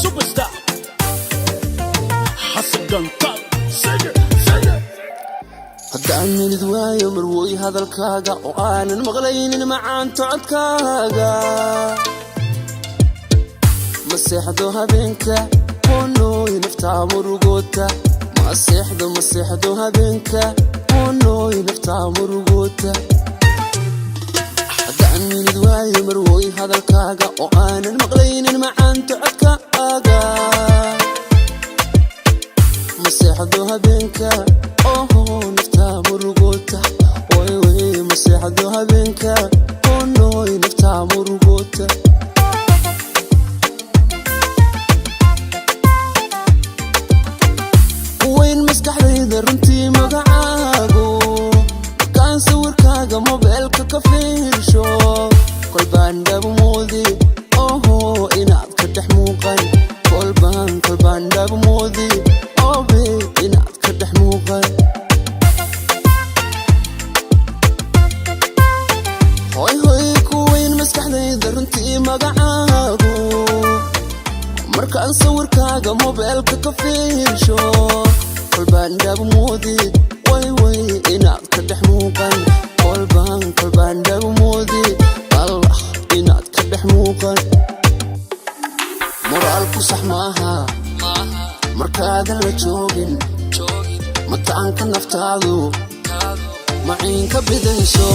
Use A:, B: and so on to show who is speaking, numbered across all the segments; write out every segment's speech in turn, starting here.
A: Superstar Hassan Gantal
B: haddaan nilid waayo marwooy hadalkaaga oo aanan maqlaynin macaanta codkaaga ma seexdo habeenka honooy naftaa murugoota ma seexdo habeenka honooy naftaa murugoota haddaan nilid waayo marwooy hadalkaaga oo aanan maqlaynin macaanta codkaaga ma seexdo habeenka naftaa murugoota way ma seexdo habeenka honooy naftaa murugoota wayn maskaxdayda runtii magacaago markaan sawirkaaga mobeelka ka fiirsho kolbaan dhaabmoodi inaad ka dhex muuqan kolbaan dhaabmoodi inaad ka dhex muuqan hoy kuwayn maskaxdayda runtii magacaago markaan sawirkaaga mobeelka ka fiirsho kolbaan dhaabmoodi way inaad ka dhex muuqan kolbaan dhaabmoodi allah inaad ka dhex muuqan moraalku sax maaha markaadan la joogin mataanka naftaadu maciinka bidayso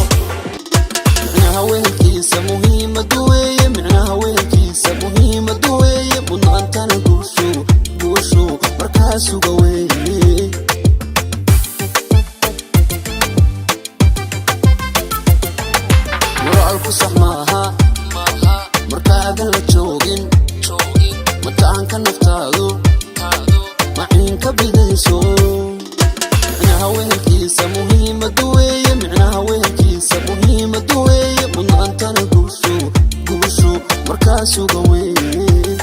B: micnaha wehelkiisa muhiimadu weeye micnaha wehelkiisa muhiimadu weeye mudnaantana guushu markaasuga weeye moraalku sax maaha markaadan la joogin mataanka naftaadu maciinka bidayso micnaha wehelkiisa muhiimadu weeye micnaha wehelkiisa muhiimadu weeye mudnaantana guushu markaasuga weeye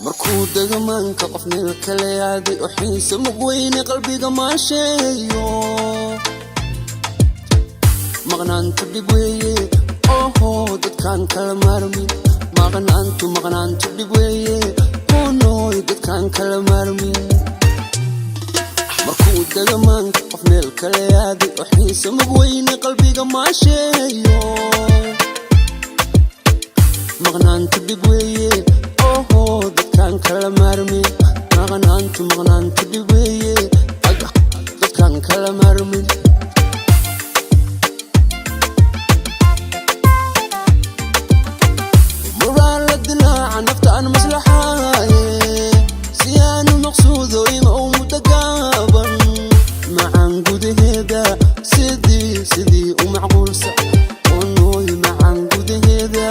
B: markuu degamaanka qof meel kale aaday oo xiisa mugweyne qalbiga maasheeyo maqnaantu dhib weeye dadkaan kala maarmin maqnaantu dhib weeye nooy dadkaan kala maarmin markuu degamaanka qof meel kale aaday oo xiisa mugweyne qalbiga maasheeyo maqnaantu dhib weeye dadkaan kala maarmin maqnaantu dhib weeye dadkaan kala maarmin muraan la dilaaca naftaan maslaxaaye si aanu maqsuudo ima u mudagaaban macaan gudaheeda sidii u macquulsan nooy macaan gudaheeda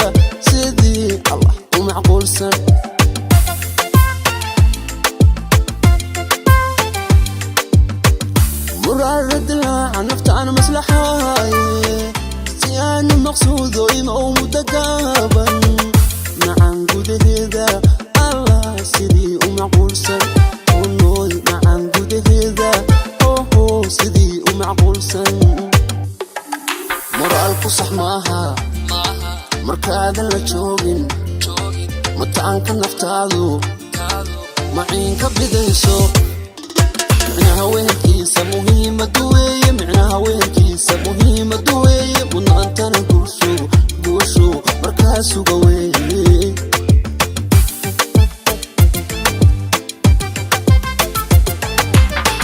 B: sidii allah u macquulsan muraan la dilaaca naftaan maslaxaaye si aanu maqsuudo ima u mudagaaban macaan gudaheeda allah sidii u macquulsan nooy macaan gudaheeda sidii u macquulsan moraalku sax maaha markaadan la joogin mataanka naftaadu maciinka bidayso micnaha wehelkiisa muhiimadu weeye micnaha wehelkiisa muhiimadu weeye mudnaantana guushu markaasuga weeye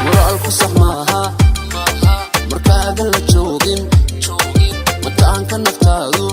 B: moraalku sax maaha markaadan la joogin mataanka naftaadu